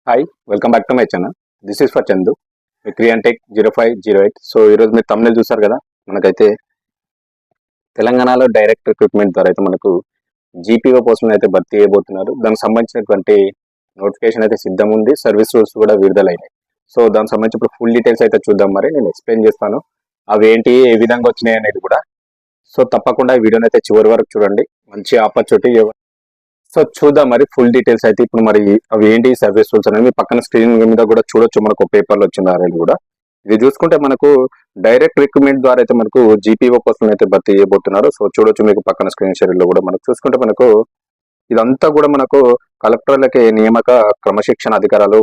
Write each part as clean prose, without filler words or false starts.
Hi, welcome back to my channel. This is for Chandu మీ క్రియాంటెక్ 0508. So ఈరోజు మీరు తమ్ముళ్ళు చూసారు కదా, మనకైతే తెలంగాణలో డైరెక్ట్ రిక్రూట్మెంట్ ద్వారా అయితే మనకు జీపీఓ పోస్టులను అయితే భర్తీ చేయబోతున్నారు. దానికి సంబంధించినటువంటి నోటిఫికేషన్ అయితే సిద్ధం ఉంది, సర్వీస్ రూల్స్ కూడా విడుదలైనాయి. సో దానికి సంబంధించి ఇప్పుడు ఫుల్ డీటెయిల్స్ అయితే చూద్దాం. మరి నేను ఎక్స్ప్లెయిన్ చేస్తాను అవి ఏంటి, ఏ విధంగా వచ్చినాయి అనేది కూడా. సో తప్పకుండా ఈ వీడియోని అయితే చివరి వరకు చూడండి, మంచి ఆపర్చునిటీ. సో చూద్దాం మరి ఫుల్ డీటెయిల్స్ అయితే. ఇప్పుడు మరి అవి ఏంటి సర్వీస్ రూల్స్ అనేవి పక్కన స్క్రీన్ మీద కూడా చూడొచ్చు, మనకు పేపర్లో వచ్చింది అనేది కూడా. ఇది చూసుకుంటే మనకు డైరెక్ట్ రిక్రూట్మెంట్ ద్వారా అయితే మనకు జీపీఓ పోస్టులను అయితే భర్తీ చేయబోతున్నారు. సో చూడొచ్చు మీకు పక్కన స్క్రీన్ షేర్ లో కూడా. మనకు చూసుకుంటే మనకు ఇదంతా కూడా మనకు కలెక్టర్లకి నియామక క్రమశిక్షణ అధికారాలు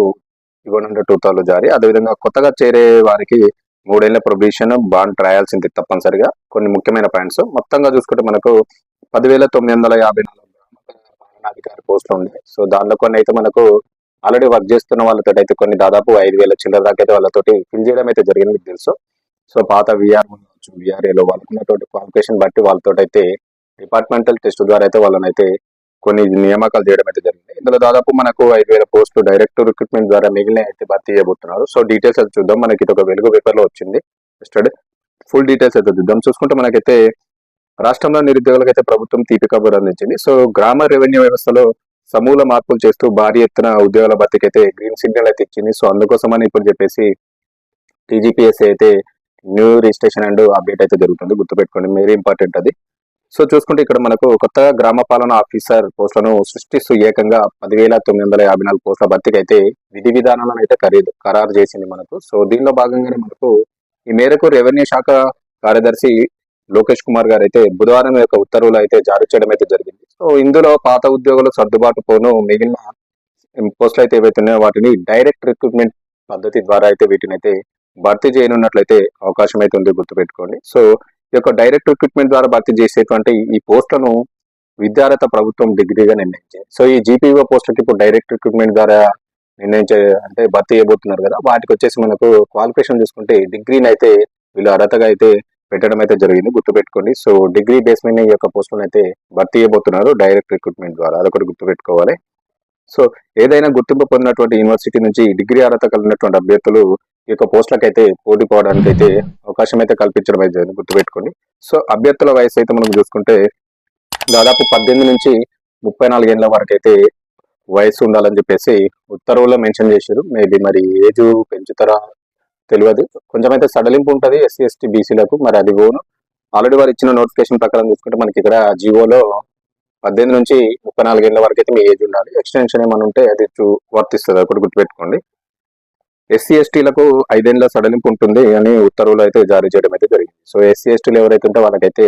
ఇవ్వనుండే 2000 జారీ. అదేవిధంగా కొత్తగా చేరే వారికి 3 ఏళ్ల ప్రొబేషన్ బాండ్ రాయాల్సింది తప్పనిసరిగా. కొన్ని ముఖ్యమైన పాయింట్స్ మొత్తంగా చూసుకుంటే మనకు 10,954 అధికార పోస్టులు ఉన్నాయి. సో దానిలో కొన్ని అయితే మనకు ఆల్రెడీ వర్క్ చేస్తున్న వాళ్ళతో అయితే కొన్ని దాదాపు 5,000 చిల్లర దాకా అయితే వాళ్ళతోటి ఫిల్ చేయడం అయితే జరిగింది, మీకు తెలుసు. సో పాత విఆర్ కావచ్చు, విఆర్ఏలో వాళ్ళకున్నటువంటి క్వాలిఫికేషన్ బట్టి వాళ్ళతో అయితే డిపార్ట్మెంటల్ టెస్ట్ ద్వారా అయితే వాళ్ళని అయితే కొన్ని నియామకాలు చేయడం అయితే జరిగింది. ఇందులో దాదాపు మనకు 5,000 పోస్టులు డైరెక్ట్ రిక్రూట్మెంట్ ద్వారా మిగిలిన అయితే భర్తీ చేయబోతున్నారు. సో డీటెయిల్స్ అయితే చూద్దాం. మనకి ఇది ఒక వెలుగు పేపర్ లో వచ్చింది. ఫుల్ డీటెయిల్స్ అయితే చూద్దాం. చూసుకుంటే మనకైతే రాష్ట్రంలో నిరుద్యోగులకు అయితే ప్రభుత్వం తీపి కబురు అందించింది. సో గ్రామ రెవెన్యూ వ్యవస్థలో సమూల మార్పులు చేస్తూ భారీ ఎత్తున ఉద్యోగాల భర్తీకి అయితే గ్రీన్ సిగ్నల్ అయితే ఇచ్చింది. సో అందుకోసమని ఇప్పుడు చెప్పేసి టీజీపీఎస్సీ అయితే న్యూ రిజిస్ట్రేషన్ అండ్ అప్డేట్ అయితే జరుగుతుంది, గుర్తుపెట్టుకోండి, వెరీ ఇంపార్టెంట్ అది. సో చూసుకుంటే ఇక్కడ మనకు కొత్తగా గ్రామ పాలన ఆఫీసర్ పోస్టులను సృష్టిస్తూ ఏకంగా 10,954 పోస్టుల భర్తీకి అయితే విధి విధానాలను అయితే ఖరారు చేసింది మనకు. సో దీనిలో భాగంగానే మనకు ఈ మేరకు రెవెన్యూ శాఖ కార్యదర్శి లోకేష్ కుమార్ గారు అయితే బుధవారం యొక్క ఉత్తర్వులు అయితే జారీ చేయడం అయితే జరిగింది. సో ఇందులో పాత ఉద్యోగులు సర్దుబాటు పోను మిగిలిన పోస్టులు అయితే ఏవైతున్నాయో వాటిని డైరెక్ట్ రిక్రూట్మెంట్ పద్ధతి ద్వారా అయితే వీటిని అయితే భర్తీ చేయనున్నట్లయితే అవకాశం అయితే ఉంది, గుర్తుపెట్టుకోండి. సో ఈ యొక్క డైరెక్ట్ రిక్రూట్మెంట్ ద్వారా భర్తీ చేసేటువంటి ఈ పోస్టులను విద్యార్హత ప్రభుత్వం డిగ్రీగా నిర్ణయించింది. సో ఈ జీపీఓ పోస్టులకి ఇప్పుడు డైరెక్ట్ రిక్రూట్మెంట్ ద్వారా నిర్ణయించే అంటే భర్తీ చేయబోతున్నారు కదా, వాటికి వచ్చేసి మనకు క్వాలిఫికేషన్ చూసుకుంటే డిగ్రీని అయితే వీళ్ళు అర్హతగా అయితే పెట్టడం అయితే జరిగింది, గుర్తుపెట్టుకోండి. సో డిగ్రీ బేస్ మీద ఈ యొక్క పోస్టులను అయితే భర్తీ చేయబోతున్నారు డైరెక్ట్ రిక్రూట్మెంట్ ద్వారా, అదొకటి గుర్తుపెట్టుకోవాలి. సో ఏదైనా గుర్తింపు పొందినటువంటి యూనివర్సిటీ నుంచి డిగ్రీ అర్హత కలిగినటువంటి అభ్యర్థులు ఈ యొక్క పోస్టులకు అయితే పోటీ పోవడానికి అయితే అవకాశం అయితే కల్పించడం అయితే జరిగింది, గుర్తుపెట్టుకోండి. సో అభ్యర్థుల వయసు అయితే మనం చూసుకుంటే దాదాపు 18 నుంచి 34 ఏళ్ళ వరకు అయితే వయసు ఉండాలని చెప్పేసి ఉత్తర్వుల్లో మెన్షన్ చేశారు. మేబీ మరి ఏజ్ పెంచుతారా తెలియదు, కొంచెం అయితే సడలింపు ఉంటుంది ఎస్సీ ఎస్టీ బీసీలకు, మరి అది పోను. ఆల్రెడీ వారు ఇచ్చిన నోటిఫికేషన్ ప్రకారం చూసుకుంటే మనకి ఇక్కడ జీవోలో 18 నుంచి 34 ఏళ్ళ వరకు అయితే మీ ఏజ్ ఉండాలి. ఎక్స్టెన్షన్ ఏమైనా ఉంటే అది వర్తిస్తుంది, ఒకటి గుర్తుపెట్టుకోండి. ఎస్సీ ఎస్టీలకు 5 ఏళ్ళ సడలింపు ఉంటుంది అని ఉత్తర్వులు అయితే జారీ చేయడం అయితే జరిగింది. సో ఎస్సీ ఎస్టీలు ఎవరైతే ఉంటే వాళ్ళకైతే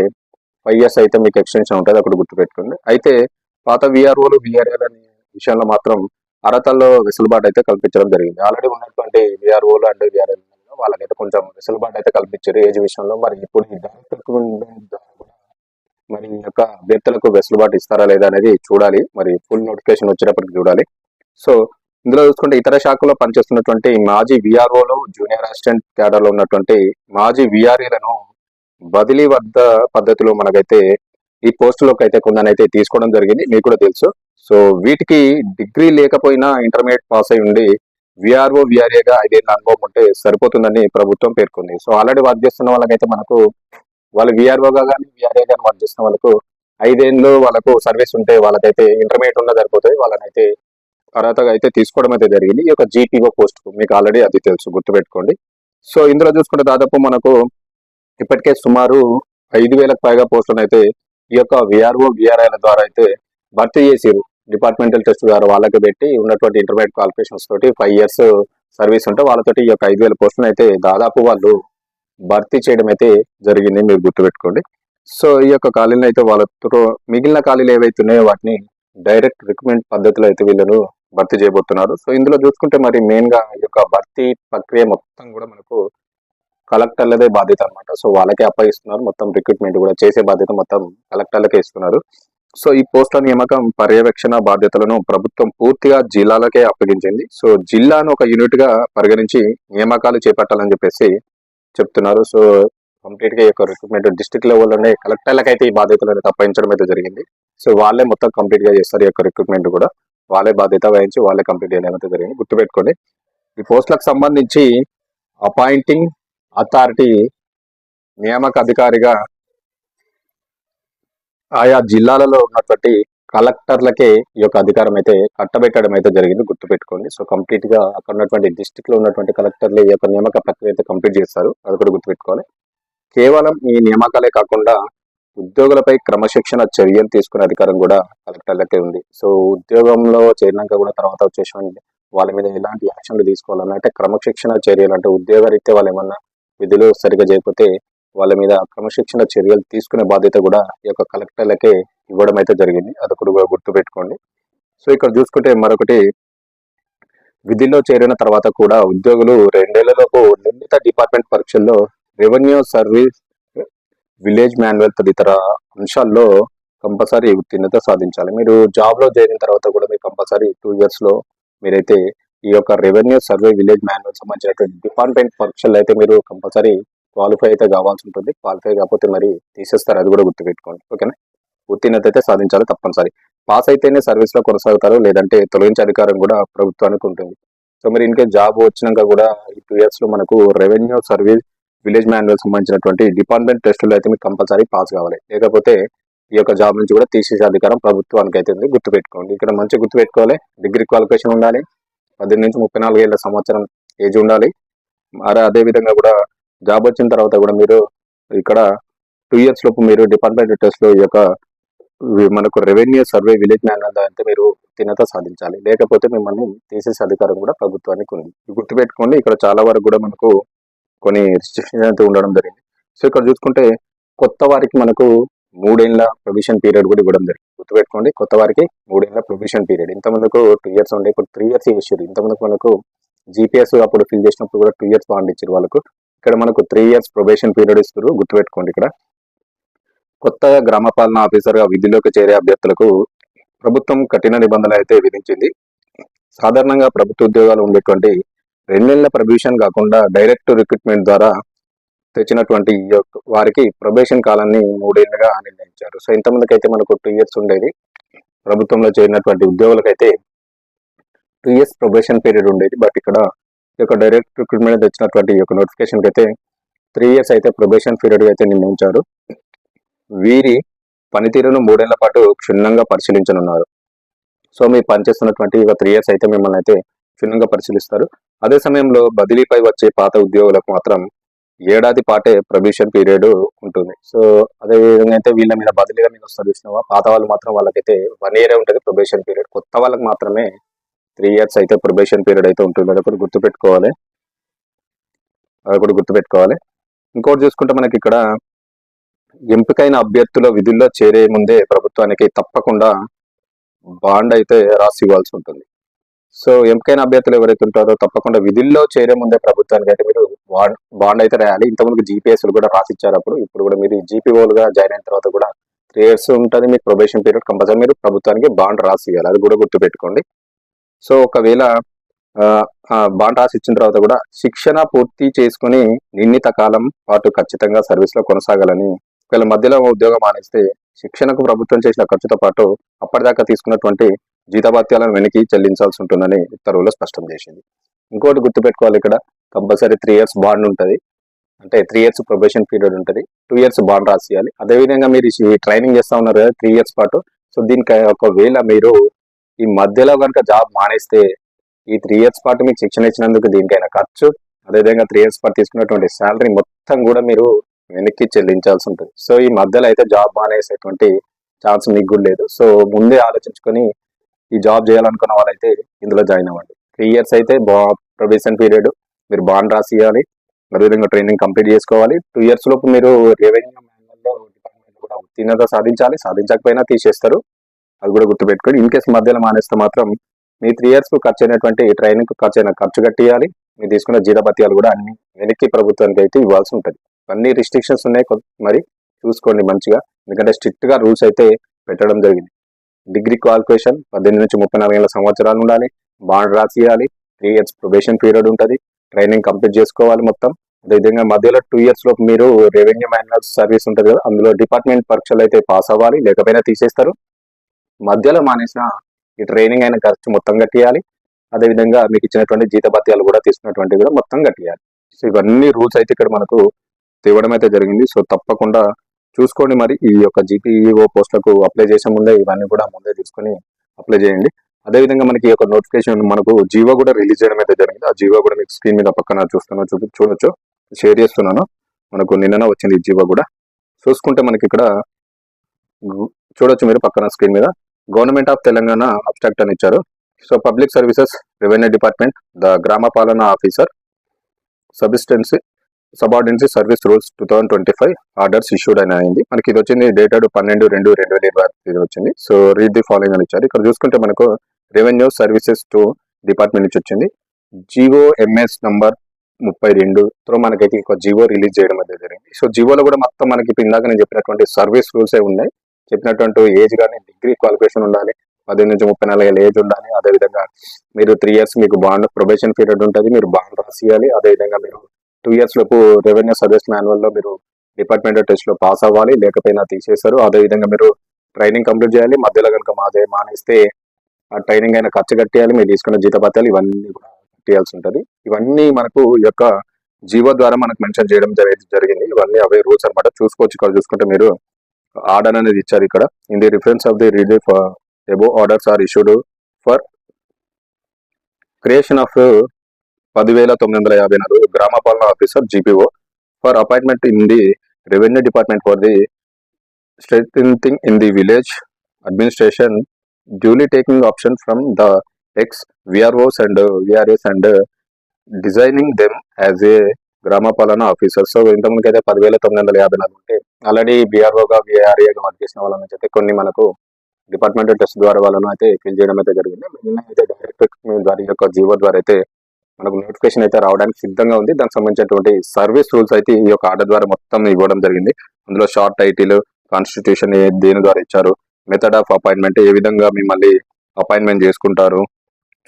5 years అయితే మీకు ఎక్స్టెన్షన్ ఉంటుంది, ఒకటి గుర్తుపెట్టుకోండి. అయితే పాత విఆర్ఓలు విఆర్ఏల విషయంలో మాత్రం అర్హతల్లో వెసులుబాటు అయితే కల్పించడం జరిగింది. ఆల్రెడీ ఉన్నటువంటి విఆర్ఓలు అండ్ విఆర్ఎల్ వాళ్ళకైతే కొంచెం వెసులుబాటు అయితే కల్పించారు ఏజ్ విషయంలో. మరి ఇప్పుడు ఈ డైరెక్ట్ రిక్రూట్మెంట్ మరి ఈ యొక్క అభ్యర్థులకు వెసులుబాటు ఇస్తారా లేదా అనేది చూడాలి, మరి ఫుల్ నోటిఫికేషన్ వచ్చేటప్పటికి చూడాలి. సో ఇందులో చూసుకుంటే ఇతర శాఖలో పనిచేస్తున్నటువంటి మాజీ విఆర్ఓలు, జూనియర్ అసిస్టెంట్ క్యాడర్లో ఉన్నటువంటి మాజీ విఆర్ఏలను బదిలీ పద్ధతిలో మనకైతే ఈ పోస్టులోకి అయితే కొందరైతే తీసుకోవడం జరిగింది, మీకు కూడా తెలుసు. సో వీటికి డిగ్రీ లేకపోయినా ఇంటర్మీడియట్ పాస్ అయి ఉండి విఆర్ఓ విఆర్ఏగా 5 ఏళ్ళ అనుభవం ఉంటే సరిపోతుందని ప్రభుత్వం పేర్కొంది. సో ఆల్రెడీ వర్క్ చేస్తున్న వాళ్ళకైతే మనకు వాళ్ళు విఆర్ఓగా కానీ విఆర్ఏ కానీ వర్క్ చేస్తున్న వాళ్ళకు 5 ఏళ్ళు వాళ్ళకు సర్వీస్ ఉంటే వాళ్ళకైతే ఇంటర్మీడియట్ ఉన్న సరిపోతుంది, వాళ్ళనైతే అర్హతగా అయితే తీసుకోవడం అయితే జరిగింది ఈ యొక్క జీపీఓ పోస్ట్. మీకు ఆల్రెడీ అది తెలుసు, గుర్తుపెట్టుకోండి. సో ఇందులో చూసుకుంటే దాదాపు మనకు ఇప్పటికే సుమారు 5,000కు పైగా పోస్టులను అయితే ఈ యొక్క విఆర్ఓ విఆర్ఐల ద్వారా అయితే భర్తీ చేసారు. డిపార్ట్మెంటల్ టెస్ట్ ద్వారా వాళ్ళకి పెట్టి ఉన్నటువంటి ఇంటర్మీడియట్ క్వాలిఫికేషన్స్ తోటి 5 years సర్వీస్ ఉంటే వాళ్ళతోటి ఈ యొక్క 5,000 పోస్టులను అయితే దాదాపు వాళ్ళు భర్తీ చేయడం అయితే జరిగింది, మీరు గుర్తుపెట్టుకోండి. సో ఈ యొక్క ఖాళీలను అయితే వాళ్ళతో మిగిలిన ఖాళీలు ఏవైతే ఉన్నాయో వాటిని డైరెక్ట్ రిక్రూట్మెంట్ పద్ధతిలో అయితే వీళ్ళను భర్తీ చేయబోతున్నారు. సో ఇందులో చూసుకుంటే మరి మెయిన్ గా ఈ యొక్క భర్తీ ప్రక్రియ మొత్తం కూడా మనకు కలెక్టర్లదే బాధ్యత అనమాట. సో వాళ్ళకే అప్పగిస్తున్నారు, మొత్తం రిక్రూట్మెంట్ కూడా చేసే బాధ్యత మొత్తం కలెక్టర్లకే ఇస్తున్నారు. సో ఈ పోస్టుల నియామకం పర్యవేక్షణ బాధ్యతలను ప్రభుత్వం పూర్తిగా జిల్లాలకే అప్పగించింది. సో జిల్లాను ఒక యూనిట్ గా పరిగణించి నియామకాలు చేపట్టాలని చెప్పేసి చెప్తున్నారు. సో కంప్లీట్ గా ఈ యొక్క రిక్రూట్మెంట్ డిస్ట్రిక్ట్ లెవెల్లోనే కలెక్టర్లకు అయితే ఈ బాధ్యతలను అప్పగించడం అయితే జరిగింది. సో వాళ్ళే మొత్తం కంప్లీట్ గా చేస్తారు ఈ యొక్క రిక్రూట్మెంట్ కూడా. వాళ్ళే బాధ్యత వహించి వాళ్ళే కంప్లీట్ చేయడం అయితే జరిగింది. గుర్తుపెట్టుకోండి. ఈ పోస్టులకు సంబంధించి అపాయింటింగ్ అథారిటీ నియామక అధికారిగా ఆయా జిల్లాలలో ఉన్నటువంటి కలెక్టర్లకే ఈ యొక్క అధికారం అయితే కట్టబెట్టడం అయితే జరిగింది. గుర్తుపెట్టుకోండి. సో కంప్లీట్ గా అక్కడ ఉన్నటువంటి డిస్ట్రిక్ట్ లో ఉన్నటువంటి కలెక్టర్లు ఈ యొక్క నియామక ప్రక్రియ అయితే కంప్లీట్ చేస్తారు. అది కూడా గుర్తుపెట్టుకోవాలి. కేవలం ఈ నియామకాలే కాకుండా ఉద్యోగులపై క్రమశిక్షణ చర్యలు తీసుకునే అధికారం కూడా కలెక్టర్లకే ఉంది. సో ఉద్యోగంలో చేరినాక కూడా తర్వాత వచ్చేసి వాళ్ళ మీద ఎలాంటి యాక్షన్లు తీసుకోవాలంటే క్రమశిక్షణ చర్యలు, అంటే ఉద్యోగరీత్యా వాళ్ళు ఏమన్నా విధులు సరిగా చేయకపోతే వాళ్ళ మీద క్రమశిక్షణ చర్యలు తీసుకునే బాధ్యత కూడా ఈ యొక్క కలెక్టర్లకే ఇవ్వడం అయితే జరిగింది. అదొకటి కూడా గుర్తుపెట్టుకోండి. సో ఇక్కడ చూసుకుంటే మరొకటి, విధుల్లో చేరిన తర్వాత కూడా ఉద్యోగులు 2 ఏళ్లలోపు నిర్ణీత డిపార్ట్మెంట్ పరీక్షల్లో రెవెన్యూ సర్వీస్, విలేజ్ మాన్యువల్ తదితర అంశాల్లో కంపల్సరీ ఉత్తీర్ణత సాధించాలి. మీరు జాబ్ లో చేరిన తర్వాత కూడా మీరు కంపల్సరీ 2 years లో మీరైతే ఈ యొక్క రెవెన్యూ సర్వే, విలేజ్ మాన్యువల్ సంబంధించినటువంటి డిపార్ట్మెంట్ పరీక్షలు అయితే మీరు కంపల్సరీ క్వాలిఫై అయితే కావాల్సి ఉంటుంది. క్వాలిఫై కాకపోతే మరి తీసేస్తారు. అది కూడా గుర్తుపెట్టుకోండి. ఓకేనా. ఉత్తీర్ణత అయితే సాధించాలి తప్పనిసరి. పాస్ అయితేనే సర్వీస్ లో కొనసాగుతారు, లేదంటే తొలగించే అధికారం కూడా ప్రభుత్వానికి ఉంటుంది. సో మీరు ఇన్కేస్ జాబ్ వచ్చినాక కూడా ఈ 2 years లో మనకు రెవెన్యూ సర్వీస్, విలేజ్ మాన్యువల్ సంబంధించినటువంటి డిపార్ట్మెంట్ టెస్టులు అయితే మీకు కంపల్సరీ పాస్ కావాలి. లేకపోతే ఈ యొక్క జాబ్ నుంచి కూడా తీసేసే అధికారం ప్రభుత్వానికి అయితే ఉంది. గుర్తుపెట్టుకోండి. ఇక్కడ మంచి గుర్తుపెట్టుకోవాలి. డిగ్రీ క్వాలిఫికేషన్ ఉండాలి, 18 నుంచి 34 ఏళ్ల సంవత్సరం ఏజ్ ఉండాలి. మరి అదే విధంగా కూడా జాబ్ వచ్చిన తర్వాత కూడా మీరు ఇక్కడ 2 years లోపు మీరు డిపార్ట్మెంట్ టెస్ట్ లో ఈ యొక్క మనకు రెవెన్యూ సర్వే, విలేజ్ మాన్యువల్ అయితే మీరు ఉత్తీర్ణత సాధించాలి. లేకపోతే మిమ్మల్ని తీసేసే అధికారం కూడా ప్రభుత్వానికి ఉంది. గుర్తుపెట్టుకోండి. ఇక్కడ చాలా వరకు కూడా మనకు కొన్ని రిస్ట్రిక్షన్స్ అయితే ఉండడం జరిగింది. సో ఇక్కడ చూసుకుంటే కొత్త వారికి మనకు 3 ఏళ్ల ప్రొవిషన్ పీరియడ్ కూడా ఇవ్వడం జరిగింది. గుర్తుపెట్టుకోండి. కొత్త వారికి 3 ఏళ్ల ప్రొవిషన్ పీరియడ్. ఇంతమందికి 2 years ఉండే, ఇప్పుడు 3 years ఇచ్చారు. ఇంతమందికి మనకు జీపీఎస్ అప్పుడు ఫిల్ చేసినప్పుడు కూడా 2 years బాండ్ ఇచ్చారు వాళ్ళకు. ఇక్కడ మనకు 3 years ప్రొబేషన్ పీరియడ్ ఇస్తారు. గుర్తుపెట్టుకోండి. ఇక్కడ కొత్తగా గ్రామ పాలనా ఆఫీసర్ గా విధుల్లోకి చేరే అభ్యర్థులకు ప్రభుత్వం కఠిన నిబంధనలు అయితే విధించింది. సాధారణంగా ప్రభుత్వ ఉద్యోగాలు ఉండేటువంటి 2 ఏళ్ల ప్రొబేషన్ కాకుండా డైరెక్ట్ రిక్రూట్మెంట్ ద్వారా తెచ్చినటువంటి వారికి ప్రొబేషన్ కాలాన్ని 3 ఏళ్లుగా నిర్ణయించారు. సో ఇంతమందికి అయితే మనకు 2 years ఉండేది. ప్రభుత్వంలో చేరినటువంటి ఉద్యోగులకైతే 2 years ప్రొబేషన్ పీరియడ్ ఉండేది. బట్ ఇక్కడ ఈ యొక్క డైరెక్ట్ రిక్రూట్మెంట్ తెచ్చినటువంటి ఈ యొక్క నోటిఫికేషన్ అయితే 3 years అయితే ప్రొబేషన్ పీరియడ్ అయితే నిర్ణయించారు. వీరి పనితీరును 3 ఏళ్ల పాటు క్షుణ్ణంగా పరిశీలించనున్నారు. సో మీరు పనిచేస్తున్నటువంటి ఒక 3 years అయితే మిమ్మల్ని అయితే క్షుణ్ణంగా పరిశీలిస్తారు. అదే సమయంలో బదిలీపై వచ్చే పాత ఉద్యోగులకు మాత్రం 1 ఏడాది పాటే ప్రొబేషన్ పీరియడ్ ఉంటుంది. సో అదే విధంగా అయితే వీళ్ళ మీద బదిలీగా మీద వస్తారు చూసినావా, పాత వాళ్ళు మాత్రం వాళ్ళకైతే 1 year ఉంటుంది ప్రొబేషన్ పీరియడ్. కొత్త వాళ్ళకి మాత్రమే 3 years అయితే ప్రొబేషన్ పీరియడ్ అయితే ఉంటుంది. అది కూడా గుర్తుపెట్టుకోవాలి. ఇంకోటి చూసుకుంటే మనకి ఇక్కడ ఎంపికైన అభ్యర్థుల విధుల్లో చేరే ముందే ప్రభుత్వానికి తప్పకుండా బాండ్ అయితే రాసి ఇవ్వాల్సి ఉంటుంది. సో ఎంపికైన అభ్యర్థులు ఎవరైతే ఉంటారో తప్పకుండా విధుల్లో చేరే ముందే ప్రభుత్వానికి అయితే మీరు బాండ్ అయితే రాయాలి. ఇంతకుముందు జీపీఎస్లు కూడా రాసిచ్చారు. ఇప్పుడు కూడా మీరు జీపీఓలుగా జాయిన్ అయిన తర్వాత కూడా 3 years ఉంటుంది మీకు ప్రొబేషన్ పీరియడ్. కంపల్సరీ మీరు ప్రభుత్వానికి బాండ్ రాసి ఇవ్వాలి. అది కూడా గుర్తుపెట్టుకోండి. సో ఒకవేళ బాండ్ రాసి ఇచ్చిన తర్వాత కూడా శిక్షణ పూర్తి చేసుకుని నిర్ణీత కాలం పాటు ఖచ్చితంగా సర్వీస్ లో కొనసాగాలని, ఒకవేళ మధ్యలో ఉద్యోగం మానేస్తే శిక్షణకు ప్రభుత్వం చేసిన ఖర్చుతో పాటు అప్పటిదాకా తీసుకున్నటువంటి జీతభత్యాలను వెనక్కి చెల్లించాల్సి ఉంటుందని ఉత్తర్వులో స్పష్టం చేసింది. ఇంకోటి గుర్తుపెట్టుకోవాలి. ఇక్కడ కంపల్సరీ 3 years బాండ్ ఉంటుంది. అంటే 3 years ప్రొబేషన్ పీరియడ్ ఉంటుంది. 2 years బాండ్ రాసియాలి. అదేవిధంగా మీరు ట్రైనింగ్ చేస్తా ఉన్నారు కదా 3 years పాటు. సో దీనికి ఒకవేళ మీరు ఈ మధ్యలో కనుక జాబ్ మానేస్తే ఈ 3 years పాటు మీకు శిక్షణ ఇచ్చినందుకు దీనికైనా ఖర్చు, అదేవిధంగా 3 years పాటు తీసుకున్నటువంటి శాలరీ మొత్తం కూడా మీరు వెనక్కి చెల్లించాల్సి ఉంటుంది. సో ఈ మధ్యలో అయితే జాబ్ మానేసేటువంటి ఛాన్స్ మీకు కూడా లేదు. సో ముందే ఆలోచించుకొని ఈ జాబ్ చేయాలనుకున్న వాళ్ళైతే ఇందులో జాయిన్ అవ్వండి. 3 years అయితే ప్రొబేషన్ పీరియడ్, మీరు బాండ్ రాసియాలి, అదేవిధంగా ట్రైనింగ్ కంప్లీట్ చేసుకోవాలి. 2 years లోపు మీరు రెవెన్యూ మాన్యువల్లో డిపార్ట్మెంట్ కూడా ఉత్తీర్ణత సాధించాలి. సాధించకపోయినా తీసేస్తారు. అది కూడా గుర్తుపెట్టుకోండి. ఇన్ కేసు మధ్యలో మానేస్తే మాత్రం మీ 3 years కు ఖర్చు అయినటువంటి ట్రైనింగ్ ఖర్చు అయిన ఖర్చు కట్టియాలి. మీరు తీసుకున్న జీతభత్యాలు కూడా అన్ని వెనక్కి ప్రభుత్వానికి అయితే ఇవ్వాల్సి ఉంటుంది. అన్ని రిస్ట్రిక్షన్స్ ఉన్నాయి. మరి చూసుకోండి మంచిగా, ఎందుకంటే స్ట్రిక్ట్ గా రూల్స్ అయితే పెట్టడం జరిగింది. డిగ్రీ క్వాలిఫికేషన్ 18 నుంచి 34 ఏళ్ల సంవత్సరాలు ఉండాలి. బాండ్ రాసియాలి. 3 years ప్రొబేషన్ పీరియడ్ ఉంటుంది. ట్రైనింగ్ కంప్లీట్ చేసుకోవాలి మొత్తం. అదేవిధంగా మధ్యలో 2 years లోపు మీరు రెవెన్యూ మాన్యువల్ సర్వీస్ ఉంటుంది కదా, అందులో డిపార్ట్మెంట్ పరీక్షలు అయితే పాస్ అవ్వాలి, లేకపోయినా తీసేస్తారు. మధ్యలో మానేసిన ఈ ట్రైనింగ్ అయిన ఖర్చు మొత్తం కట్టియాలి. అదేవిధంగా మీకు ఇచ్చినటువంటి జీతభత్యాలు కూడా తీసుకున్నటువంటి కూడా మొత్తం కట్టియాలి. సో ఇవన్నీ రూల్స్ అయితే ఇక్కడ మనకు తేవడం అయితే జరిగింది. సో తప్పకుండా చూసుకోండి. మరి ఈ యొక్క జీపీఈఓ పోస్టులకు అప్లై చేసే ముందే ఇవన్నీ కూడా ముందే తీసుకొని అప్లై చేయండి. అదేవిధంగా మనకి ఈ యొక్క నోటిఫికేషన్ మనకు జీవో కూడా రిలీజ్ చేయడం అయితే జరిగింది. ఆ జీవో కూడా మీకు స్క్రీన్ మీద పక్కన చూడొచ్చు, షేర్ చేస్తున్నాను. మనకు నిన్న వచ్చింది ఈ జీవో కూడా. చూసుకుంటే మనకి ఇక్కడ చూడొచ్చు మీరు పక్కన స్క్రీన్ మీద గవర్నమెంట్ ఆఫ్ తెలంగాణ అబ్స్ట్రాక్ట్ అని ఇచ్చారు. So public services revenue department the గ్రామ పాలన officer subordinancy service rules 2025 orders issued అని అయింది. మనకి ఇది వచ్చింది డేటెడ్ 12/2/2025 వచ్చింది. సో రీడ్ ది ఫాలోయింగ్ అని ఇచ్చారు. ఇక్కడ చూసుకుంటే మనకు రెవెన్యూ సర్వీసెస్ టు డిపార్ట్మెంట్ నుంచి వచ్చింది. జిఓ ఎంఎస్ నంబర్ 32తో మనకైతే ఒక జిఓ రిలీజ్ చేయడం అయితే జరిగింది. సో జిఓలో కూడా మొత్తం మనకి ఇందాక నేను చెప్పినటువంటి సర్వీస్ రూల్స్ ఉన్నాయి. చెప్పినటువంటి ఏజ్ కానీ డిగ్రీ క్వాలిఫికేషన్ ఉండాలి, 18 నుంచి 34 ఏళ్ళ ఏజ్ ఉండాలి. అదేవిధంగా మీరు 3 years మీకు బాండ్ ప్రొబేషన్ పీరియడ్ ఉంటుంది, మీరు బాండ్ రాసియాలి. అదేవిధంగా మీరు 2 years లోపు రెవెన్యూ సర్వీస్ మాన్యువల్లో మీరు డిపార్ట్మెంట్ టెస్ట్ లో పాస్ అవ్వాలి, లేకపోయినా తీసేస్తారు. అదేవిధంగా మీరు ట్రైనింగ్ కంప్లీట్ చేయాలి. మధ్యలో కనుక మానేస్తే ఆ ట్రైనింగ్ అయినా ఖర్చు కట్టేయాలి. మీరు తీసుకున్న జీతభత్యాలు ఇవన్నీ కూడా కట్టేయాల్సి ఉంటుంది. ఇవన్నీ మనకు ఈ యొక్క జీవో ద్వారా మనకు మెన్షన్ చేయడం జరిగింది. ఇవన్నీ అవే రూల్స్ అనమాట. చూసుకోవచ్చు. ఇక్కడ చూసుకుంటే మీరు ఆర్డర్ అనేది ఇచ్చారు. ఇక్కడ in the reference of the relief above orders are issued for creation of 10,954 Grama పాలన officer GPO for appointment in the revenue department for the strengthening in the village administration duly taking option from the ex VROs and VRS and designing them as a Grama పాలన officer. So ఇంతకుముందుకు అయితే 10,954 ఉంటే already బీఆర్ఓగా విఆర్ఏగా work చేసిన వాళ్ళని అయితే కొన్ని మనకు departmental test ద్వారా వాళ్ళను అయితే ఫిల్ చేయడం అయితే జరిగింది. మిగిలిన అయితే డైరెక్ట్ ద్వారా ఈ యొక్క జీవో ద్వారా అయితే మనకు నోటిఫికేషన్ అయితే రావడానికి సిద్ధంగా ఉంది. దానికి సంబంధించినటువంటి సర్వీస్ రూల్స్ అయితే ఈ యొక్క ఆర్డర్ ద్వారా మొత్తం ఇవ్వడం జరిగింది. అందులో షార్ట్ టైటిల్, కాన్స్టిట్యూషన్ దేని ద్వారా ఇచ్చారు, మెథడ్ ఆఫ్ అపాయింట్మెంట్ ఏ విధంగా మిమ్మల్ని అపాయింట్మెంట్ చేసుకుంటారు.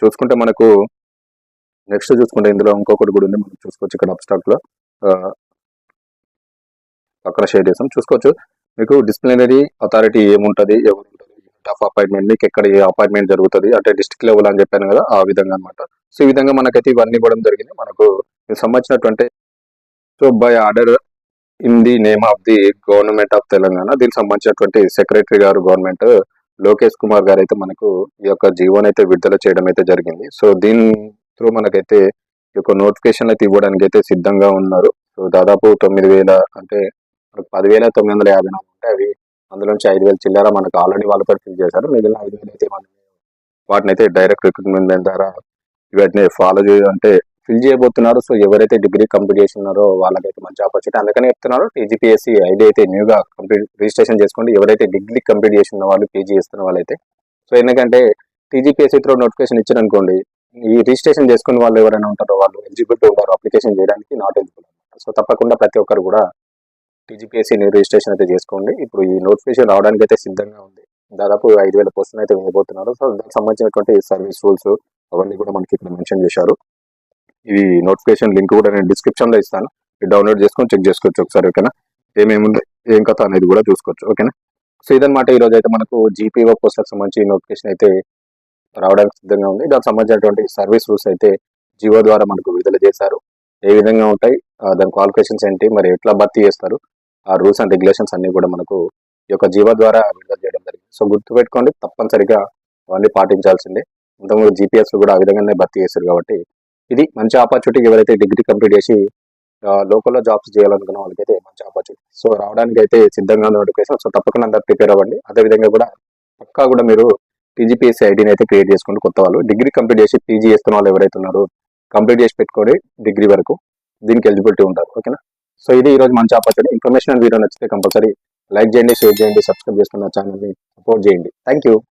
చూసుకుంటే మనకు నెక్స్ట్ చూసుకుంటే ఇందులో ఇంకొకటి కూడా ఉంది. మనం చూసుకోవచ్చు. ఇక్కడ అబ్స్ట్రాక్ట్ లో పక్కన షేర్ చేస్తాం. చూసుకోవచ్చు. మీకు డిసిప్లినరీ అథారిటీ ఏముంటది, ఎవరు ఉంటుంది, ఆఫ్ అపాయింట్మెంట్, మీకు ఎక్కడ ఏ అపాయింట్మెంట్ జరుగుతుంది అంటే డిస్ట్రిక్ట్ లెవెల్ అని చెప్పాను కదా, ఆ విధంగా అనమాట. సో ఈ విధంగా మనకైతే ఇవన్నీ ఇవ్వడం జరిగింది. మనకు సంబంధించినటువంటి so by order in the name of the government of Telangana, దీనికి సంబంధించినటువంటి సెక్రటరీ గారు గవర్నమెంట్ లోకేష్ కుమార్ గారు అయితే మనకు ఈ యొక్క జీవోని అయితే విడుదల చేయడం అయితే జరిగింది. సో దీని త్రూ మనకైతే ఈ యొక్క నోటిఫికేషన్ అయితే ఇవ్వడానికి అయితే సిద్ధంగా ఉన్నారు. సో దాదాపు 9,000 అంటే 10,954 ఉంటాయి. అవి అందులో నుంచి 5,000 చిల్లర మనకు ఆల్రెడీ వాళ్ళతో ఫిల్ చేశారు. మిగిలిన 5,000 అయితే మనం వాటిని అయితే డైరెక్ట్ రిక్రూట్మెంట్ ద్వారా వీటిని ఫాలో అంటే ఫిల్ చేయబోతున్నారు. సో ఎవరైతే డిగ్రీ కంప్లీట్ చేస్తున్నారో వాళ్ళకైతే మంచి ఆపర్చునిటీ. అందుకనే చెప్తున్నారు టీజీపీఎస్సీ ఐడి అయితే న్యూగా రిజిస్ట్రేషన్ చేసుకోండి. ఎవరైతే డిగ్రీ కంప్లీట్ చేసిన వాళ్ళు, పీజీ చేస్తున్న వాళ్ళైతే. సో ఎందుకంటే టీజీపీఎస్సీ త్రూ నోటిఫికేషన్ ఇచ్చారనుకోండి, ఈ రిజిస్ట్రేషన్ చేసుకున్న వాళ్ళు ఎవరైనా ఉంటారో వాళ్ళు ఎలిజిబిలిటీ ఉంటారు అప్లికేషన్ చేయడానికి, నాట్ ఎలిజిబుల్ అనమాట. సో తప్పకుండా ప్రతి ఒక్కరు కూడా టీజీపీఎస్సీ రిజిస్ట్రేషన్ అయితే చేసుకోండి. ఇప్పుడు ఈ నోటిఫికేషన్ రావడానికి అయితే సిద్ధంగా ఉంది. దాదాపు 5,000 పోస్టులు అయితే వేయబోతున్నారు. సో దానికి సంబంధించినటువంటి సర్వీస్ రూల్స్ అవన్నీ కూడా మనకి ఇక్కడ మెన్షన్ చేశారు. ఈ నోటిఫికేషన్ లింక్ కూడా నేను డిస్క్రిప్షన్ లో ఇస్తాను. డౌన్లోడ్ చేసుకొని చెక్ చేసుకోవచ్చు ఒకసారి. ఓకేనా, ఏమేమి ఏం కథ అనేది కూడా చూసుకోవచ్చు. ఓకేనా. సో ఇదన్నమాట ఈ రోజు అయితే మనకు జీపీఓ పోస్టులకు సంబంధించి నోటిఫికేషన్ అయితే రావడానికి సిద్ధంగా ఉంది. దానికి సంబంధించినటువంటి సర్వీస్ రూల్స్ అయితే జియో ద్వారా మనకు విడుదల చేశారు. ఏ విధంగా ఉంటాయి, దాని క్వాలిఫికేషన్స్ ఏంటి, మరి ఎట్లా భర్తీ చేస్తారు, ఆ రూల్స్ అండ్ రెగ్యులేషన్స్ అన్ని కూడా మనకు ఈ యొక్క జియో ద్వారా విడుదల చేయడం జరిగింది. సో గుర్తుపెట్టుకోండి, తప్పనిసరిగా అవన్నీ పాటించాల్సిందే. ఇంతకుముందు జీపీఎస్ కూడా ఆ విధంగానే భర్తీ చేశారు కాబట్టి ఇది మంచి ఆపర్చునిటీ. ఎవరైతే డిగ్రీ కంప్లీట్ చేసి లోకల్లో జాబ్స్ చేయాలనుకున్న వాళ్ళకైతే మంచి ఆపర్చునిటీ. సో రావడానికి అయితే సిద్ధంగా నోటిఫికేషన్. సో తప్పకుండా అందరు ప్రిపేర్ అవ్వండి. అదేవిధంగా కూడా పక్కా కూడా మీరు టీజీపీఎస్సీ ఐడిని అయితే క్రియేట్ చేసుకోండి. కొత్త వాళ్ళు డిగ్రీ కంప్లీట్ చేసి పీజీ చేస్తున్న వాళ్ళు ఎవరైతే ఉన్నారో కంప్లీట్ చేసి పెట్టుకోండి. డిగ్రీ వరకు దీనికి ఎలిజిబిలిటీ ఉంటారు. ఓకేనా. సో ఇది ఈ రోజు మంచి ఆపర్చునిటీ. ఇన్ఫర్మేషన్ వీడియో నచ్చితే కంపల్సరీ లైక్ చేయండి, షేర్ చేయండి, సబ్స్క్రైబ్ చేసుకున్న ఛానల్ని సపోర్ట్ చేయండి. Thank you.